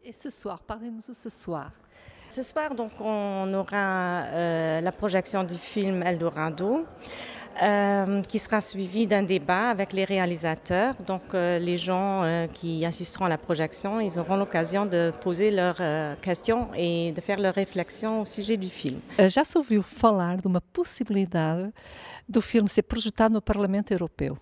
Et ce soir, parlez-nous de ce soir. Ce soir, donc, on aura la projection du film Eldorado, qui sera suivi d'un débat avec les réalisateurs. Donc, les gens qui assisteront à la projection, ils auront l'occasion de poser leurs questions et de faire leurs réflexions au sujet du film. Já se ouviu falar de uma possibilidade do filme ser projetado no Parlamento Europeu?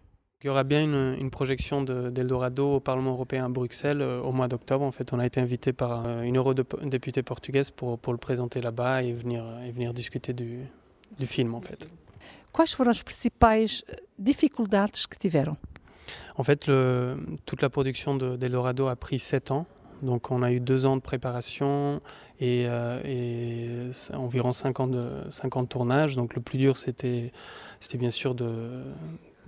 Il y aura bien une projection d'Eldorado au Parlement européen à Bruxelles au mois d'octobre. En fait, on a été invité par une eurodéputée portugaise pour le présenter là-bas et venir discuter du film, en fait. Quais foram as principais dificuldades que tiveram? En fait, toute la production d'Eldorado a pris 7 ans. Donc on a eu 2 ans de préparation et environ 5 ans de tournage. Donc le plus dur, c'était bien sûr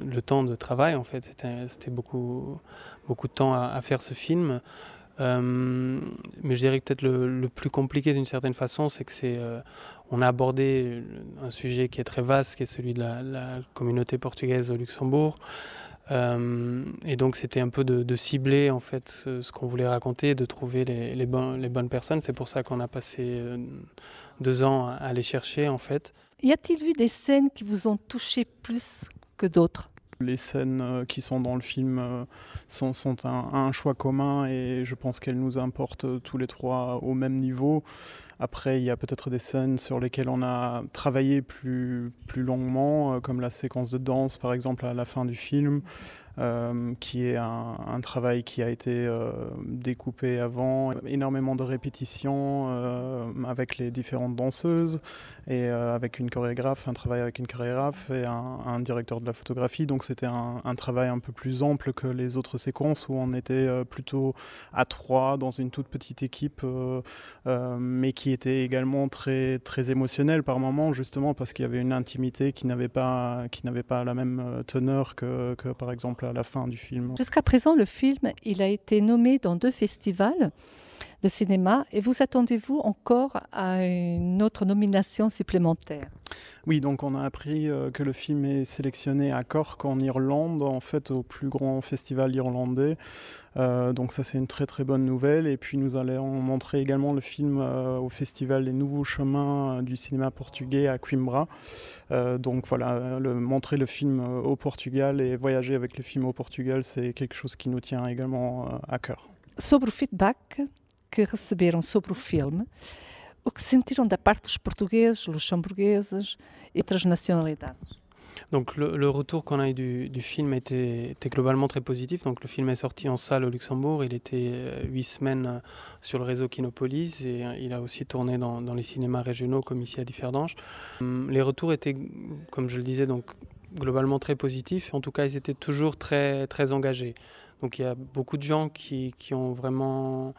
le temps de travail, en fait. C'était beaucoup de temps à faire ce film. Mais je dirais que peut-être le plus compliqué d'une certaine façon, c'est que on a abordé un sujet qui est très vaste, qui est celui de la communauté portugaise au Luxembourg. Et donc c'était un peu de cibler en fait ce qu'on voulait raconter, de trouver les bonnes personnes. C'est pour ça qu'on a passé 2 ans à les chercher, en fait. Y a-t-il eu des scènes qui vous ont touché plus que d'autres? Les scènes qui sont dans le film sont un choix commun et je pense qu'elles nous importent tous les trois au même niveau. Après, il y a peut-être des scènes sur lesquelles on a travaillé plus longuement, comme la séquence de danse par exemple à la fin du film, qui est un travail qui a été découpé avant, énormément de répétitions avec les différentes danseuses et avec une chorégraphe, un travail avec une chorégraphe et un directeur de la photographie. Donc c'était un travail un peu plus ample que les autres séquences où on était plutôt à 3 dans une toute petite équipe, mais qui était également très émotionnelle par moments, justement parce qu'il y avait une intimité qui n'avait pas la même teneur que par exemple à la fin du film. Jusqu'à présent, le film il a été nommé dans 2 festivals de cinéma et vous attendez-vous encore à une autre nomination supplémentaire? Oui, donc on a appris que le film est sélectionné à Cork en Irlande, en fait au plus grand festival irlandais. Donc ça c'est une très bonne nouvelle. Et puis nous allons montrer également le film au festival Les Nouveaux Chemins du cinéma portugais à Coimbra. Donc voilà, montrer le film au Portugal et voyager avec le film au Portugal, c'est quelque chose qui nous tient également à cœur. Sobre o feedback que receberam sobre o filme, o que sentiram da parte dos portugueses, luxemburgueses et outras nationalidades? Donc le retour qu'on a eu du film était globalement très positif. Donc le film est sorti en salle au Luxembourg, il était 8 semaines sur le réseau Kinopolis et il a aussi tourné dans les cinémas régionaux comme ici à Differdange. Les retours étaient, comme je le disais, donc globalement très positifs. En tout cas, ils étaient toujours très engagés. Donc il y a beaucoup de gens qui ont vraiment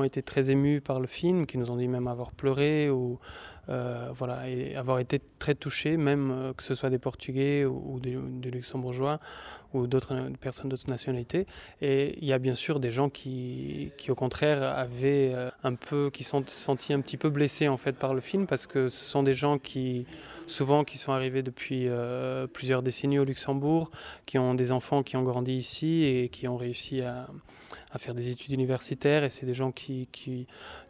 été très émus par le film, qui nous ont dit même avoir pleuré ou voilà, et avoir été très touchés, même que ce soit des Portugais ou des Luxembourgeois ou d'autres personnes d'autres nationalités. Et il y a bien sûr des gens qui au contraire avaient qui sont sentis un petit peu blessés en fait par le film, parce que ce sont des gens qui sont arrivés depuis plusieurs décennies au Luxembourg, qui ont des enfants qui ont grandi ici et qui ont réussi à faire des études universitaires, et c'est des gens qui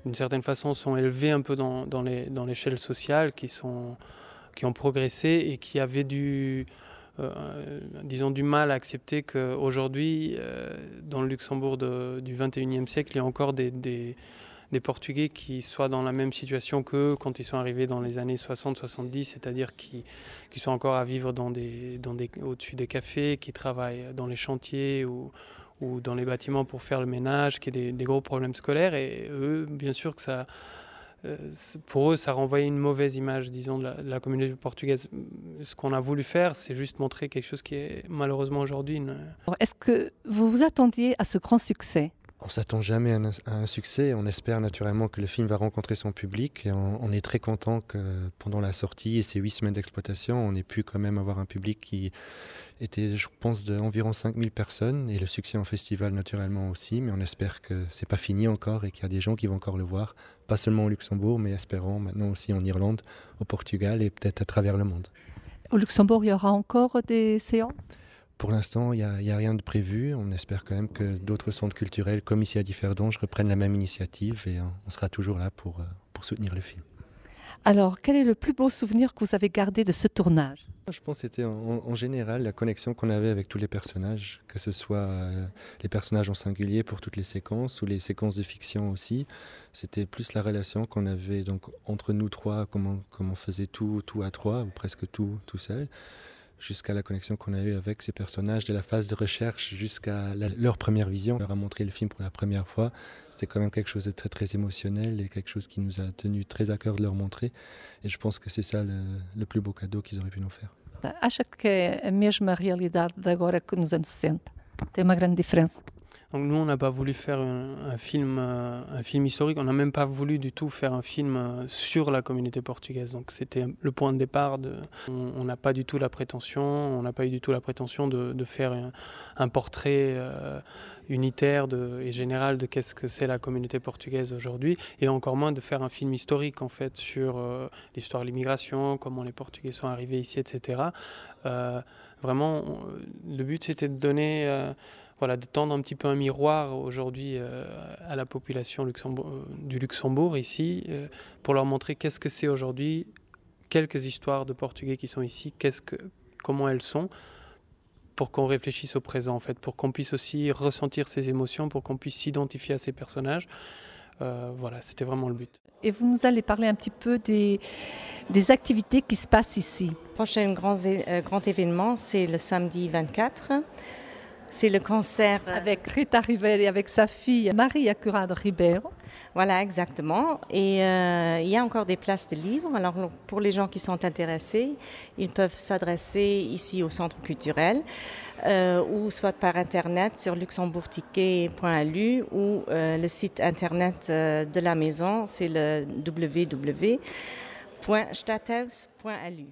d'une certaine façon sont élevés un peu dans l'échelle sociale, qui ont progressé et qui avaient disons du mal à accepter qu'aujourd'hui, dans le Luxembourg du 21e siècle, il y a encore des Portugais qui soient dans la même situation qu'eux quand ils sont arrivés dans les années 60-70, c'est-à-dire qui sont encore à vivre au-dessus des cafés, qui travaillent dans les chantiers ou dans les bâtiments pour faire le ménage, qui a des gros problèmes scolaires. Et eux, bien sûr que pour eux, ça renvoyait une mauvaise image, disons, de la communauté portugaise. Ce qu'on a voulu faire, c'est juste montrer quelque chose qui est malheureusement aujourd'hui... Est-ce que vous vous attendiez à ce grand succès? On ne s'attend jamais à un succès. On espère naturellement que le film va rencontrer son public. Et on est très content que pendant la sortie et ces 8 semaines d'exploitation, on ait pu quand même avoir un public qui était, je pense, d'environ 5000 personnes. Et le succès en festival naturellement aussi. Mais on espère que ce n'est pas fini encore et qu'il y a des gens qui vont encore le voir. Pas seulement au Luxembourg, mais espérons maintenant aussi en Irlande, au Portugal et peut-être à travers le monde. Au Luxembourg, il y aura encore des séances? Pour l'instant, il n'y a rien de prévu. On espère quand même que d'autres centres culturels, comme ici à Differdange, reprennent la même initiative et on sera toujours là pour soutenir le film. Alors, quel est le plus beau souvenir que vous avez gardé de ce tournage? Je pense que c'était en général la connexion qu'on avait avec tous les personnages, que ce soit les personnages en singulier pour toutes les séquences ou les séquences de fiction aussi. C'était plus la relation qu'on avait donc entre nous trois, comment on faisait tout à trois, ou presque tout seul, jusqu'à la connexion qu'on a eue avec ces personnages, de la phase de recherche jusqu'à leur première vision. On leur a montré le film pour la première fois. C'était quand même quelque chose de très très émotionnel et quelque chose qui nous a tenu très à cœur de leur montrer. Et je pense que c'est ça le plus beau cadeau qu'ils auraient pu nous faire. Acha que é a mesma realidade de agora que nos anos 60? Tem uma grande diferença? Donc nous, on n'a pas voulu faire un film historique, on n'a même pas voulu du tout faire un film sur la communauté portugaise. Donc c'était le point de départ. On n'a pas du tout la prétention, de faire un portrait unitaire et général de qu'est-ce que c'est la communauté portugaise aujourd'hui, et encore moins de faire un film historique en fait sur l'histoire de l'immigration, comment les Portugais sont arrivés ici, etc. Vraiment, le but c'était de donner... de tendre un petit peu un miroir aujourd'hui à la population du Luxembourg ici, pour leur montrer qu'est-ce que c'est aujourd'hui, quelques histoires de Portugais qui sont ici, comment elles sont, pour qu'on réfléchisse au présent en fait, pour qu'on puisse aussi ressentir ces émotions, pour qu'on puisse s'identifier à ces personnages. C'était vraiment le but. Et vous nous allez parler un petit peu des activités qui se passent ici. Le prochain grand événement, c'est le samedi 24. C'est le concert avec Rita Ribeiro et avec sa fille Maria Curado Ribeiro. Voilà, exactement. Et il y a encore des places de libres. Alors pour les gens qui sont intéressés, ils peuvent s'adresser ici au centre culturel ou soit par internet sur luxembourgticket.lu ou le site internet de la maison, c'est le www.stadthaus.lu.